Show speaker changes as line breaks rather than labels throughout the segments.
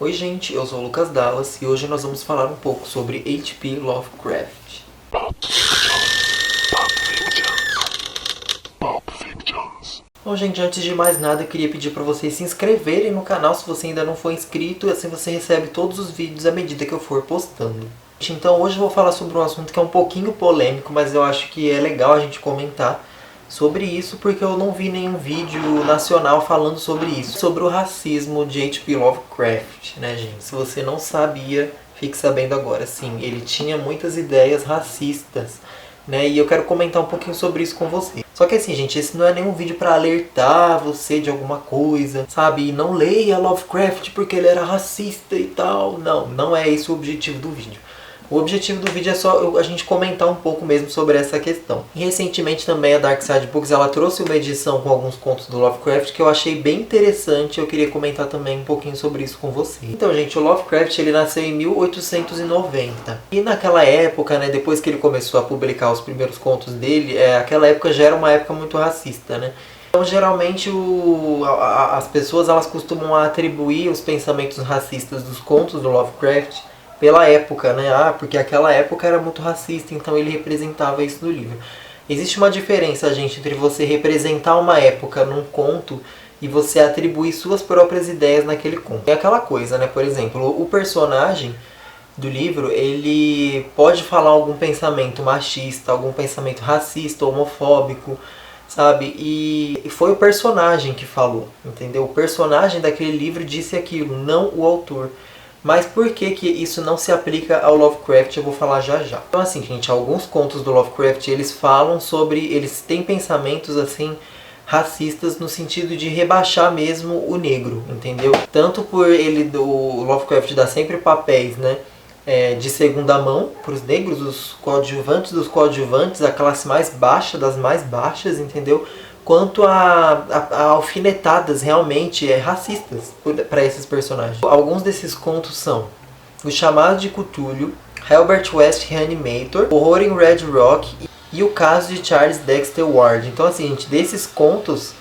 Oi gente, eu sou o Lucas Dallas e hoje nós vamos falar um pouco sobre H.P. Lovecraft. Bom gente, antes de mais nada eu queria pedir para vocês se inscreverem no canal se você ainda não for inscrito e assim você recebe todos os vídeos à medida que eu for postando. Então hoje eu vou falar sobre um assunto que é um pouquinho polêmico, mas eu acho que é legal a gente comentar sobre isso porque eu não vi nenhum vídeo nacional falando sobre isso. Sobre o racismo de H.P. Lovecraft, né gente? Se você não sabia, fique sabendo agora. Sim, ele tinha muitas ideias racistas, né? E eu quero comentar um pouquinho sobre isso com você. Só que assim, gente, esse não é nenhum vídeo pra alertar você de alguma coisa, sabe? E não leia Lovecraft porque ele era racista e tal. Não, não é esse o objetivo do vídeo. O objetivo do vídeo é só a gente comentar um pouco mesmo sobre essa questão. E recentemente também a Dark Side Books ela trouxe uma edição com alguns contos do Lovecraft que eu achei bem interessante. Eu queria comentar também um pouquinho sobre isso com você. Então, gente, o Lovecraft ele nasceu em 1890. E naquela época, né, depois que ele começou a publicar os primeiros contos dele, aquela época já era uma época muito racista, né? Então, geralmente, as pessoas elas costumam atribuir os pensamentos racistas dos contos do Lovecraft pela época, né? Porque aquela época era muito racista, então ele representava isso no livro. Existe uma diferença, gente, entre você representar uma época num conto e você atribuir suas próprias ideias naquele conto. É aquela coisa, né? Por exemplo, o personagem do livro, ele pode falar algum pensamento machista, algum pensamento racista, homofóbico, sabe? E foi o personagem que falou, entendeu? O personagem daquele livro disse aquilo, não o autor. Mas por que isso não se aplica ao Lovecraft, eu vou falar já já. Então assim, gente, alguns contos do Lovecraft, eles falam sobre, eles têm pensamentos assim, racistas no sentido de rebaixar mesmo o negro, entendeu? Tanto por o Lovecraft dar sempre papéis, né, de segunda mão para os negros, os coadjuvantes dos coadjuvantes, a classe mais baixa das mais baixas, entendeu? Quanto a alfinetadas realmente racistas para esses personagens. Alguns desses contos são O Chamado de Cthulhu, Herbert West Reanimator, Horror em Red Rock e O Caso de Charles Dexter Ward. Então assim, gente, desses contos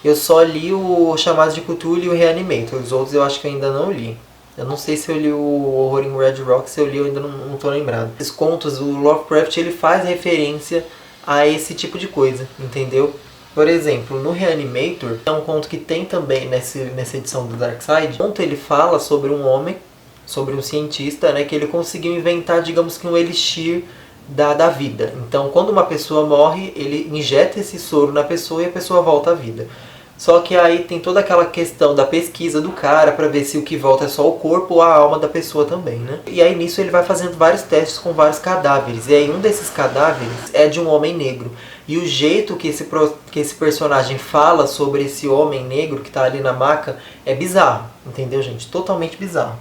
eu só li o Chamado de Cthulhu e o Reanimator. Os outros eu acho que eu ainda não li. Eu não sei se eu li o Horror em Red Rock, se eu li eu ainda não estou lembrado. Esses contos, o Lovecraft ele faz referência a esse tipo de coisa, entendeu? Por exemplo, no Reanimator, é um conto que tem também nessa edição do Dark Side. O conto ele fala sobre um homem, sobre um cientista, né, que ele conseguiu inventar, digamos que um elixir da vida. Então, quando uma pessoa morre, ele injeta esse soro na pessoa e a pessoa volta à vida. Só que aí tem toda aquela questão da pesquisa do cara para ver se o que volta é só o corpo ou a alma da pessoa também, né? E aí nisso ele vai fazendo vários testes com vários cadáveres. E aí um desses cadáveres é de um homem negro. E o jeito que esse personagem fala sobre esse homem negro que está ali na maca é bizarro, entendeu, gente? Totalmente bizarro.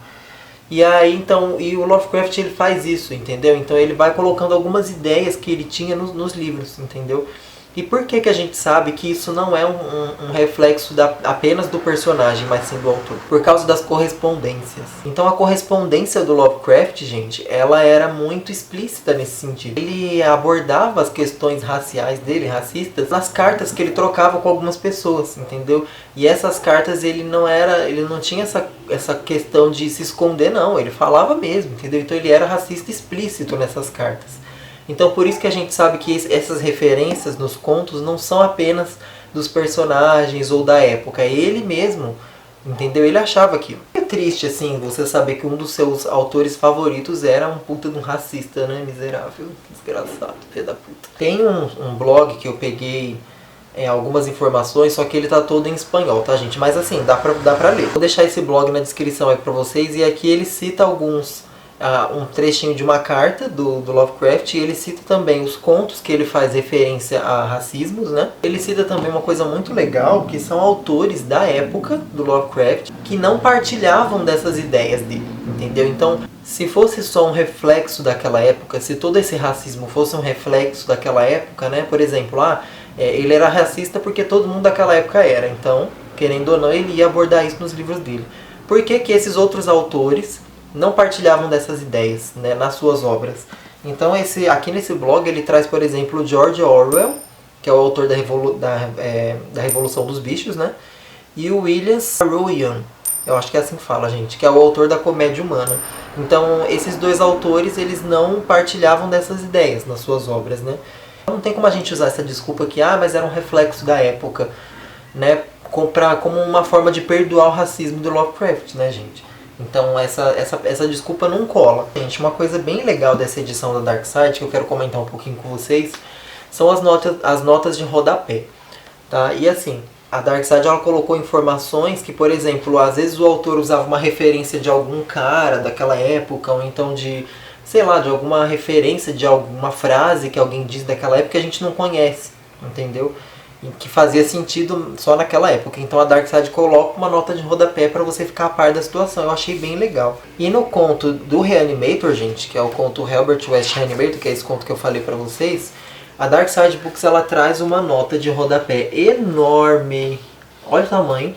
E aí então, e o Lovecraft ele faz isso, entendeu? Então ele vai colocando algumas ideias que ele tinha nos livros, entendeu? E por que a gente sabe que isso não é um reflexo apenas do personagem, mas sim do autor? Por causa das correspondências. Então a correspondência do Lovecraft, gente, ela era muito explícita nesse sentido. Ele abordava as questões raciais dele, racistas, nas cartas que ele trocava com algumas pessoas, entendeu? E essas cartas ele não tinha essa questão de se esconder, não. Ele falava mesmo, entendeu? Então ele era racista explícito nessas cartas. Então por isso que a gente sabe que essas referências nos contos não são apenas dos personagens ou da época. Ele mesmo, entendeu? Ele achava aquilo. É triste, assim, você saber que um dos seus autores favoritos era um puta de um racista, né? Miserável, desgraçado, filho da puta. Tem um blog que eu peguei algumas informações, só que ele tá todo em espanhol, tá, gente? Mas assim, dá pra ler. Vou deixar esse blog na descrição aí pra vocês e aqui ele cita um trechinho de uma carta do Lovecraft e ele cita também os contos que ele faz referência a racismos, né? Ele cita também uma coisa muito legal, que são autores da época do Lovecraft que não partilhavam dessas ideias dele, entendeu? Então, se fosse só um reflexo daquela época, se todo esse racismo fosse um reflexo daquela época, né? Por exemplo, ele era racista porque todo mundo daquela época era, então, querendo ou não, ele ia abordar isso nos livros dele. Por que esses outros autores não partilhavam dessas ideias, né, nas suas obras? Então aqui nesse blog ele traz, por exemplo, o George Orwell, que é o autor da Revolução dos Bichos, né, e o William Saroyan, Eu acho que é assim que fala, gente, que é o autor da Comédia Humana. Então, esses dois autores, eles não partilhavam dessas ideias nas suas obras, né? Não tem como a gente usar essa desculpa que, mas era um reflexo da época, né? Como uma forma de perdoar o racismo do Lovecraft, né, gente? Então, essa desculpa não cola. Gente, uma coisa bem legal dessa edição da Dark Side, que eu quero comentar um pouquinho com vocês, são as notas de rodapé, tá? E assim, a Dark Side ela colocou informações que, por exemplo, às vezes o autor usava uma referência de algum cara daquela época, ou então de, sei lá, de alguma referência de alguma frase que alguém diz daquela época que a gente não conhece, entendeu? E que fazia sentido só naquela época. Então a Dark Side coloca uma nota de rodapé para você ficar a par da situação. Eu achei bem legal. E no conto do Reanimator, gente, que é o conto Herbert West Reanimator, que é esse conto que eu falei para vocês, a Dark Side Books ela traz uma nota de rodapé enorme, olha o tamanho,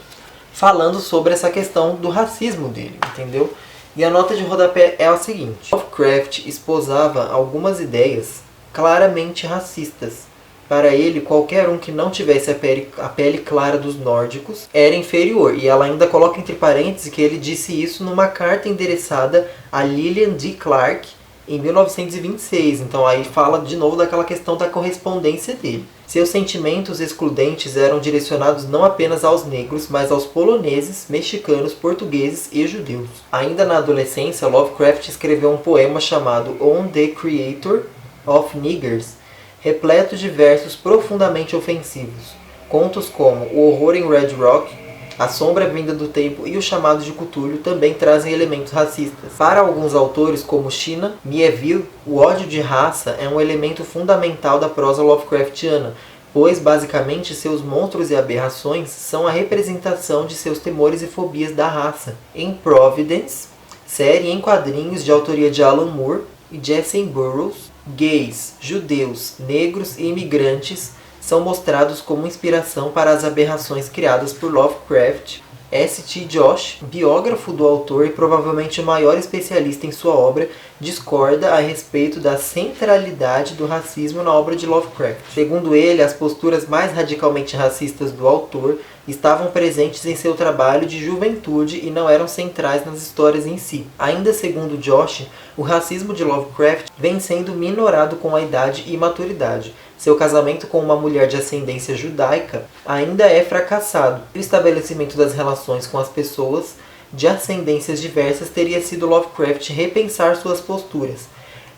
falando sobre essa questão do racismo dele, entendeu? E a nota de rodapé é a seguinte: Lovecraft esposava algumas ideias claramente racistas. Para ele, qualquer um que não tivesse a pele clara dos nórdicos era inferior. E ela ainda coloca entre parênteses que ele disse isso numa carta endereçada a Lillian D. Clark em 1926. Então aí fala de novo daquela questão da correspondência dele. Seus sentimentos excludentes eram direcionados não apenas aos negros, mas aos poloneses, mexicanos, portugueses e judeus. Ainda na adolescência, Lovecraft escreveu um poema chamado On the Creator of Niggers, repleto de versos profundamente ofensivos. Contos como O Horror em Red Rock, A Sombra Vinda do Tempo e O Chamado de Cthulhu também trazem elementos racistas. Para alguns autores, como China Mieville, o ódio de raça é um elemento fundamental da prosa Lovecraftiana, pois basicamente seus monstros e aberrações são a representação de seus temores e fobias da raça. Em Providence, série em quadrinhos de autoria de Alan Moore e Jesse Burroughs, gays, judeus, negros e imigrantes são mostrados como inspiração para as aberrações criadas por Lovecraft. S.T. Josh, biógrafo do autor e provavelmente o maior especialista em sua obra, discorda a respeito da centralidade do racismo na obra de Lovecraft. Segundo ele, as posturas mais radicalmente racistas do autor estavam presentes em seu trabalho de juventude e não eram centrais nas histórias em si. Ainda segundo Josh, o racismo de Lovecraft vem sendo minorado com a idade e maturidade. Seu casamento com uma mulher de ascendência judaica ainda é fracassado. O estabelecimento das relações com as pessoas de ascendências diversas teria sido Lovecraft repensar suas posturas.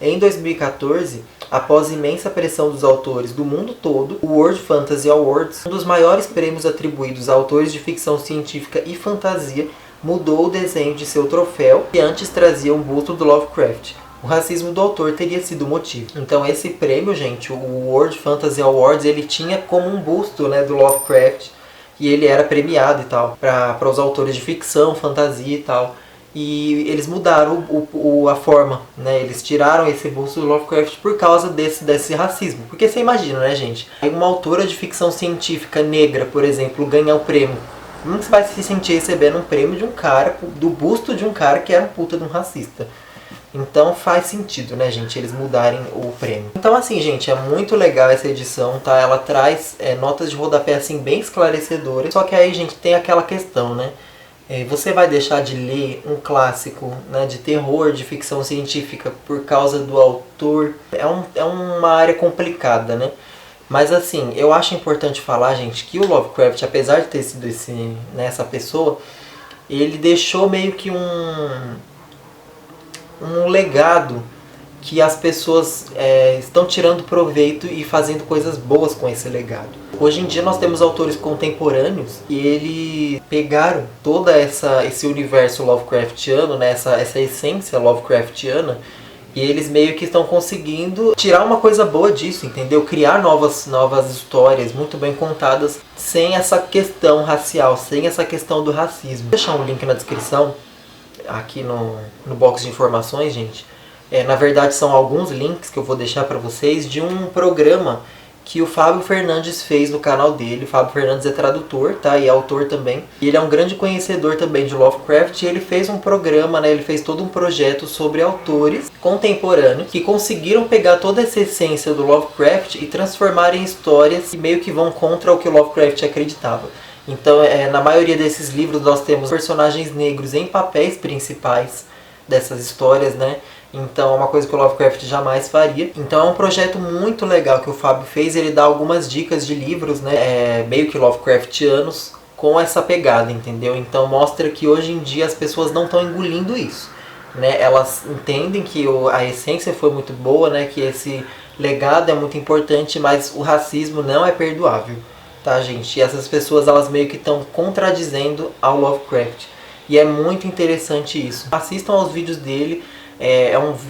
Em 2014, após imensa pressão dos autores do mundo todo, o World Fantasy Awards, um dos maiores prêmios atribuídos a autores de ficção científica e fantasia, mudou o desenho de seu troféu, que antes trazia um busto do Lovecraft. O racismo do autor teria sido o motivo. Então esse prêmio, gente, o World Fantasy Awards, ele tinha como um busto, né, do Lovecraft, e ele era premiado e tal, para os autores de ficção, fantasia e tal. E eles mudaram a forma, né? Eles tiraram esse busto do Lovecraft por causa desse racismo. Porque você imagina, né, gente? Uma autora de ficção científica negra, por exemplo, ganhar o prêmio. Como você vai se sentir recebendo um prêmio de um cara, do busto de um cara que era um puta de um racista? Então faz sentido, né, gente, eles mudarem o prêmio. Então assim, gente, é muito legal essa edição, tá? Ela traz notas de rodapé, assim, bem esclarecedoras. Só que aí, gente, tem aquela questão, né? Você vai deixar de ler um clássico, né, de terror, de ficção científica por causa do autor? É uma área complicada, né? Mas assim, eu acho importante falar, gente, que o Lovecraft, apesar de ter sido essa pessoa, ele deixou meio que um legado que as pessoas estão tirando proveito e fazendo coisas boas com esse legado. Hoje em dia nós temos autores contemporâneos e eles pegaram todo esse universo Lovecraftiano, né, essa essência Lovecraftiana, e eles meio que estão conseguindo tirar uma coisa boa disso, entendeu? Criar novas histórias muito bem contadas, sem essa questão racial, sem essa questão do racismo. Vou deixar um link na descrição, aqui no box de informações, gente. Na verdade são alguns links que eu vou deixar para vocês de um programa que o Fábio Fernandes fez no canal dele. O Fábio Fernandes é tradutor, tá? E é autor também. E ele é um grande conhecedor também de Lovecraft. E ele fez um programa, né? Ele fez todo um projeto sobre autores contemporâneos que conseguiram pegar toda essa essência do Lovecraft e transformar em histórias que meio que vão contra o que o Lovecraft acreditava. Então, na maioria desses livros nós temos personagens negros em papéis principais dessas histórias, né? Então é uma coisa que o Lovecraft jamais faria. Então é um projeto muito legal que o Fábio fez. Ele dá algumas dicas de livros, né? Meio que Lovecraftianos com essa pegada, entendeu? Então mostra que hoje em dia as pessoas não estão engolindo isso, né? Elas entendem que a essência foi muito boa, né? Que esse legado é muito importante, mas o racismo não é perdoável, tá, gente? E essas pessoas, elas meio que estão contradizendo ao Lovecraft. E é muito interessante isso. Assistam aos vídeos dele.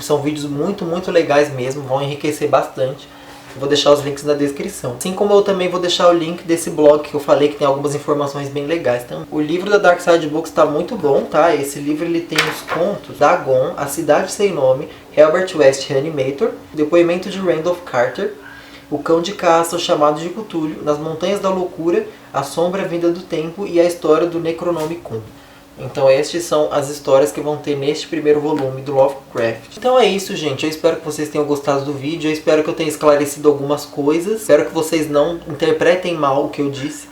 São vídeos muito legais mesmo, vão enriquecer bastante. Eu vou deixar os links na descrição. Assim como eu também vou deixar o link desse blog que eu falei, que tem algumas informações bem legais também. O livro da Dark Side Books está muito bom, tá? Esse livro ele tem os contos Dagon, A Cidade Sem Nome, Herbert West Reanimator, Depoimento de Randolph Carter, O Cão de Caça, O Chamado de Cthulhu, Nas Montanhas da Loucura, A Sombra Vinda do Tempo e a História do Necronomicon. Então estas são as histórias que vão ter neste primeiro volume do Lovecraft. Então é isso, gente. Eu espero que vocês tenham gostado do vídeo. Eu espero que eu tenha esclarecido algumas coisas. Espero que vocês não interpretem mal o que eu disse,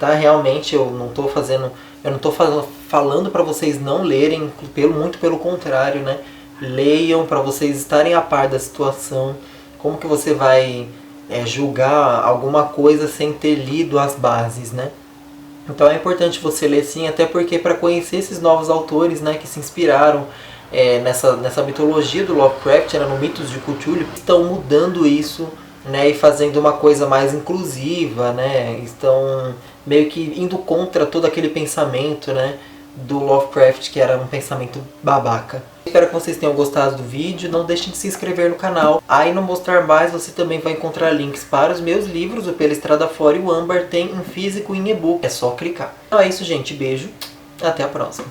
tá? Realmente eu não tô falando para vocês não lerem, muito pelo contrário, né? Leiam para vocês estarem a par da situação. Como que você vai julgar alguma coisa sem ter lido as bases, né? Então é importante você ler sim, até porque para conhecer esses novos autores, né, que se inspiraram nessa mitologia do Lovecraft, né, no Mitos de Cthulhu, estão mudando isso, né, e fazendo uma coisa mais inclusiva, né, estão meio que indo contra todo aquele pensamento, né, do Lovecraft, que era um pensamento babaca. Espero que vocês tenham gostado do vídeo. Não deixem de se inscrever no canal. Aí no Mostrar Mais você também vai encontrar links para os meus livros. O Pela Estrada Fora e o Âmbar tem em físico e em e-book. É só clicar. Então é isso, gente. Beijo. Até a próxima.